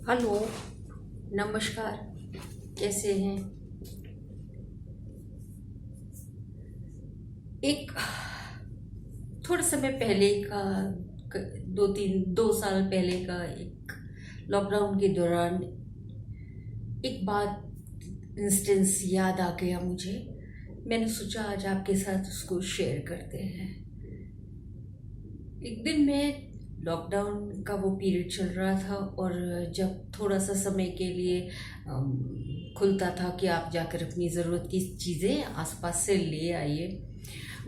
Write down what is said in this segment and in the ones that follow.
Hello. नमस्कार। कैसे हैं? एक थोड़े समय पहले का 2 साल पहले का एक लॉकडाउन के दौरान एक बात इंस्टेंस याद आ गया मुझे। मैंने सोचा आज आपके साथ उसको शेयर करते हैं। एक दिन मैं लॉकडाउन का वो पीरियड चल रहा था और जब थोड़ा सा समय के लिए खुलता था कि आप जाकर अपनी ज़रूरत की चीज़ें आसपास से ले आइए।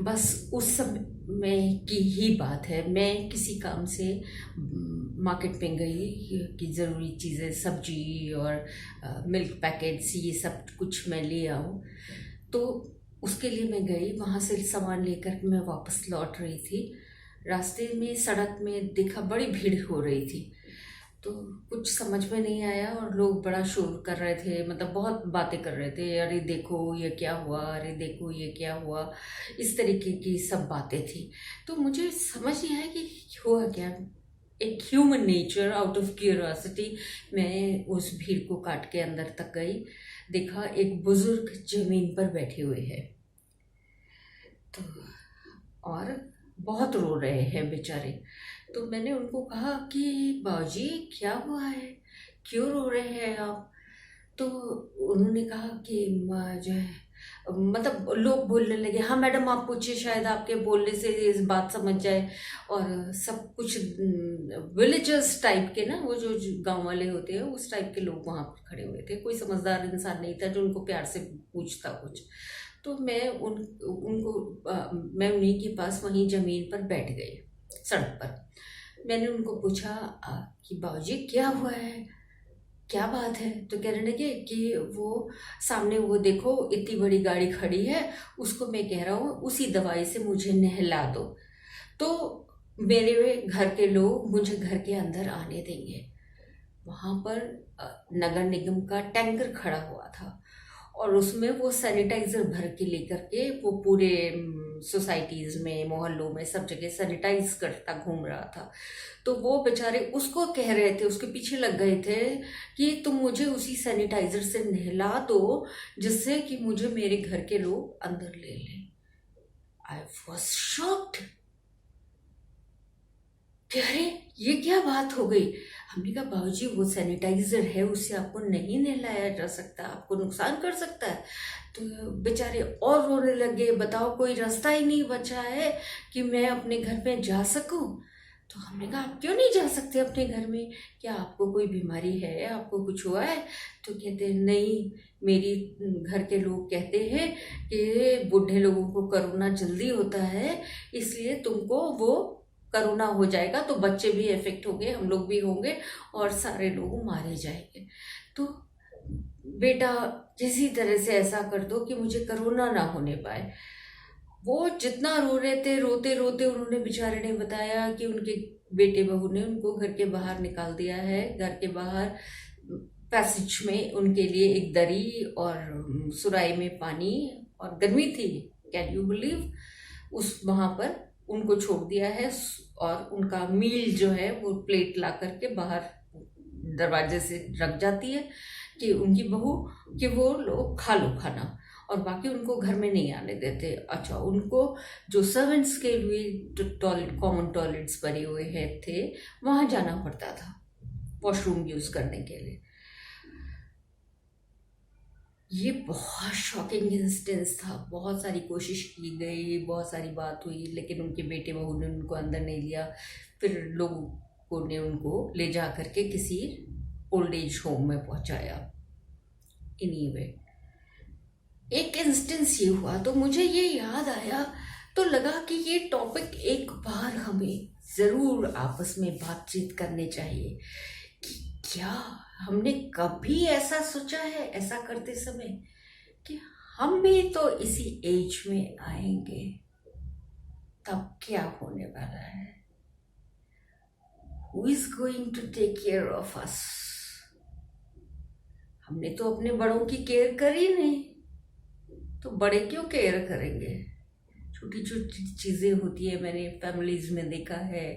बस उस समय की ही बात है। मैं किसी काम से मार्केट में गई कि ज़रूरी चीज़ें सब्जी और मिल्क पैकेट्स ये सब कुछ मैं ले आऊँ। तो उसके लिए मैं गई, वहाँ से सामान लेकर मैं वापस लौट रही थी। रास्ते में सड़क में देखा बड़ी भीड़ हो रही थी। तो कुछ समझ में नहीं आया और लोग बड़ा शोर कर रहे थे, मतलब बहुत बातें कर रहे थे। अरे देखो ये क्या हुआ, अरे देखो ये क्या हुआ, इस तरीके की सब बातें थी। तो मुझे समझ नहीं आया कि हुआ क्या। एक human nature out of curiosity मैं उस भीड़ को काट के अंदर तक गई। देखा एक बुजुर्ग जमीन पर बैठे हुए हैं। तो और बहुत रो रहे हैं बेचारे। तो मैंने उनको कहा कि बाबूजी क्या हुआ है, क्यों रो रहे हैं आप? तो उन्होंने कहा कि जो है, मतलब लोग बोलने लगे, हाँ मैडम आप पूछिए, शायद आपके बोलने से इस बात समझ जाए। और सब कुछ विलेजर्स टाइप के ना, वो जो गांव वाले होते हैं उस टाइप के लोग वहाँ पर खड़े हुए थे। कोई समझदार इंसान नहीं था जो उनको प्यार से पूछता कुछ। तो मैं मैं उन्हीं के पास वहीं जमीन पर बैठ गई, सड़क पर। मैंने उनको पूछा कि बाबूजी क्या हुआ है, क्या बात है? तो कहने लगे कि वो सामने वो देखो इतनी बड़ी गाड़ी खड़ी है, उसको मैं कह रहा हूँ उसी दवाई से मुझे नहला दो, तो मेरे घर के लोग मुझे घर के अंदर आने देंगे। वहां पर नगर निगम का टैंकर खड़ा हुआ था और उसमें वो सैनिटाइजर भर के लेकर के वो पूरे सोसाइटीज में, मोहल्लों में, सब जगह सैनिटाइज करता घूम रहा था। तो वो बेचारे उसको कह रहे थे, उसके पीछे लग गए थे कि तुम मुझे उसी सैनिटाइजर से नहला दो जिससे कि मुझे मेरे घर के लोग अंदर ले लें। आई वॉज शॉक्ड कि अरे ये क्या बात हो गई। हमने कहा बाबूजी वो सैनिटाइजर है, उससे आपको नहीं नहलाया जा सकता, आपको नुकसान कर सकता है। तो बेचारे और रोने लगे, बताओ कोई रास्ता ही नहीं बचा है कि मैं अपने घर में जा सकूं। तो हमने कहा आप क्यों नहीं जा सकते अपने घर में, क्या आपको कोई बीमारी है, आपको कुछ हुआ है? तो कहते हैं नहीं, मेरी घर के लोग कहते हैं कि बूढ़े लोगों को कोरोना जल्दी होता है, इसलिए तुमको वो करोना हो जाएगा तो बच्चे भी इफेक्ट होंगे, हम लोग भी होंगे और सारे लोग मारे जाएंगे। तो बेटा किसी तरह से ऐसा कर दो कि मुझे करोना ना होने पाए। वो जितना रो रहे थे, रोते रोते उन्होंने, बेचारे ने बताया कि उनके बेटे बहू ने उनको घर के बाहर निकाल दिया है। घर के बाहर पैसेज में उनके लिए एक दरी और सुराही में पानी, और गर्मी थी, कैन यू बिलीव, उस वहां पर उनको छोड़ दिया है। और उनका मील जो है वो प्लेट ला करके बाहर दरवाजे से रख जाती है कि उनकी बहू, कि वो लोग खा लो खाना, और बाकी उनको घर में नहीं आने देते। अच्छा, उनको जो सर्वेंट्स के लिए टॉयलेट, कॉमन टॉयलेट्स बने हुए हैं थे, वहां जाना पड़ता था वॉशरूम यूज करने के लिए। ये बहुत शॉकिंग इंस्टेंस था। बहुत सारी कोशिश की गई, बहुत सारी बात हुई, लेकिन उनके बेटे बहू ने उनको अंदर नहीं लिया। फिर लोगों ने उनको ले जा करके किसी ओल्ड एज होम में पहुंचाया। एनीवे, एक इंस्टेंस ये हुआ तो मुझे ये याद आया, तो लगा कि ये टॉपिक एक बार हमें जरूर आपस में बातचीत करने चाहिए कि क्या हमने कभी ऐसा सोचा है, ऐसा करते समय, कि हम भी तो इसी एज में आएंगे, तब क्या होने वाला है? Who is going to take care of us? हमने तो अपने बड़ों की केयर करी नहीं, तो बड़े क्यों केयर करेंगे? छोटी छोटी चीजें होती है, मैंने फैमिलीज में देखा है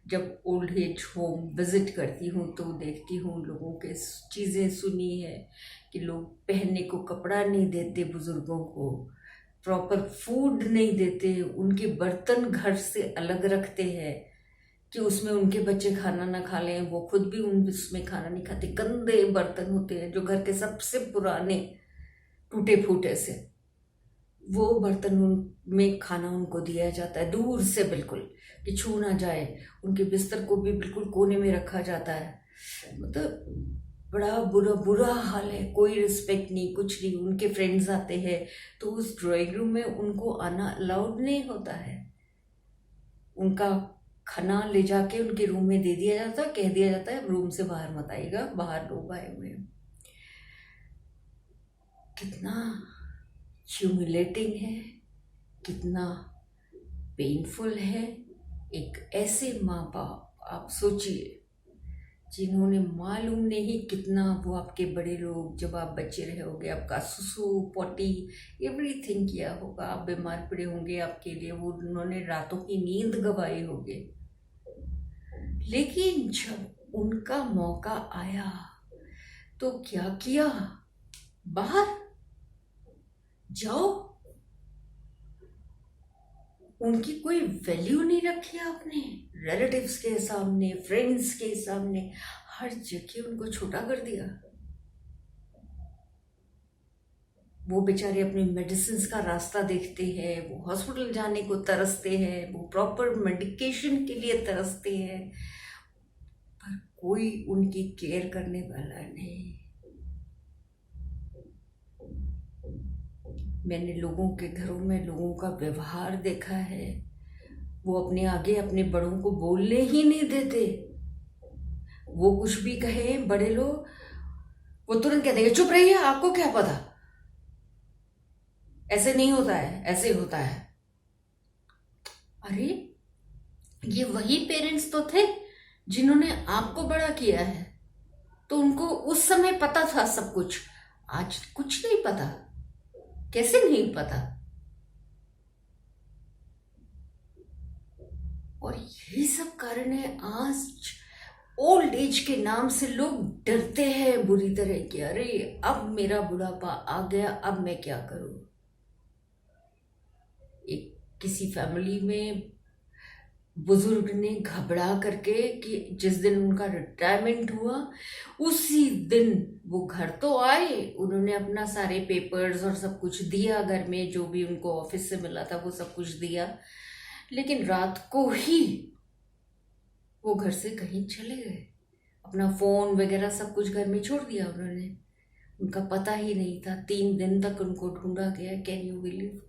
जब ओल्ड एज होम विजिट करती हूँ तो देखती हूँ लोगों के चीज़ें सुनी है कि लोग पहनने को कपड़ा नहीं देते, बुजुर्गों को प्रॉपर फूड नहीं देते, उनके बर्तन घर से अलग रखते हैं कि उसमें उनके बच्चे खाना ना खा लें, वो खुद भी उसमें खाना नहीं खाते। गंदे बर्तन होते हैं जो घर के सबसे पुराने टूटे फूटे से, वो बर्तन में खाना उनको दिया जाता है दूर से, बिल्कुल कि छू ना जाए। उनके बिस्तर को भी बिल्कुल कोने में रखा जाता है। मतलब बड़ा बुरा बुरा हाल है, कोई रिस्पेक्ट नहीं, कुछ नहीं। उनके फ्रेंड्स आते हैं तो उस ड्राइंग रूम में उनको आना अलाउड नहीं होता है। उनका खाना ले जाके उनके रूम में दे दिया जाता है, कह दिया जाता है रूम से बाहर मत आइएगा, बाहर लोग आए हुए हैं। कितना ह्यूमिलेटिंग है, कितना पेनफुल है। एक ऐसे माँ बाप आप सोचिए जिन्होंने मालूम नहीं कितना वो आपके बड़े लोग, जब आप बच्चे रहे होंगे, आपका सुसु पोटी एवरीथिंग किया होगा, आप बीमार पड़े होंगे, आपके लिए वो उन्होंने रातों की नींद गंवाई होगी। लेकिन जब उनका मौका आया तो क्या किया? बाहर जाओ। उनकी कोई वैल्यू नहीं रखी आपने, रिलेटिव्स के सामने, फ्रेंड्स के सामने, हर जगह उनको छोटा कर दिया। वो बेचारे अपने मेडिसिन का रास्ता देखते हैं, वो हॉस्पिटल जाने को तरसते हैं, वो प्रॉपर मेडिकेशन के लिए तरसते हैं, पर कोई उनकी केयर करने वाला नहीं। मैंने लोगों के घरों में लोगों का व्यवहार देखा है, वो अपने आगे अपने बड़ों को बोलने ही नहीं देते। वो कुछ भी कहे बड़े लोग, वो तुरंत कहते हैं चुप रहिए, आपको क्या पता, ऐसे नहीं होता है, ऐसे होता है। अरे ये वही पेरेंट्स तो थे जिन्होंने आपको बड़ा किया है, तो उनको उस समय पता था सब कुछ। आज कुछ नहीं पता। कैसे नहीं पता? और यही सब कारण है आज ओल्ड एज के नाम से लोग डरते हैं बुरी तरह कि अरे अब मेरा बुढ़ापा आ गया, अब मैं क्या करूं। एक किसी फैमिली में बुजुर्ग ने घबरा करके कि जिस दिन उनका रिटायरमेंट हुआ उसी दिन वो घर तो आए, उन्होंने अपना सारे पेपर्स और सब कुछ दिया, घर में जो भी उनको ऑफिस से मिला था वो सब कुछ दिया, लेकिन रात को ही वो घर से कहीं चले गए। अपना फोन वगैरह सब कुछ घर में छोड़ दिया उन्होंने। उनका पता ही नहीं था। 3 दिन तक उनको ढूंढा गया। Can you believe?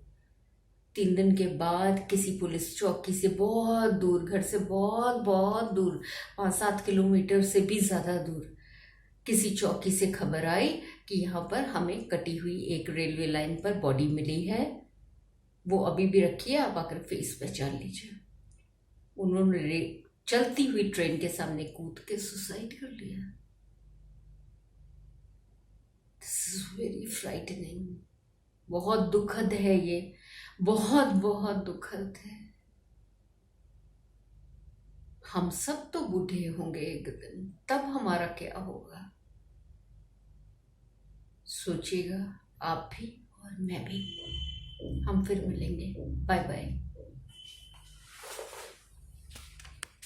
3 दिन के बाद किसी पुलिस चौकी से बहुत दूर, घर से बहुत बहुत दूर, 5-7 किलोमीटर से भी ज्यादा दूर, किसी चौकी से खबर आई कि यहाँ पर हमें कटी हुई एक रेलवे लाइन पर बॉडी मिली है, वो अभी भी रखी है, आप आकर फेस पहचान लीजिए। उन्होंने चलती हुई ट्रेन के सामने कूद के सुसाइड कर लिया। This is very frightening. बहुत दुखद है ये, बहुत बहुत दुखद है। हम सब तो बूढ़े होंगे एक दिन, तब हमारा क्या होगा? सोचिएगा आप भी और मैं भी। हम फिर मिलेंगे। Bye bye.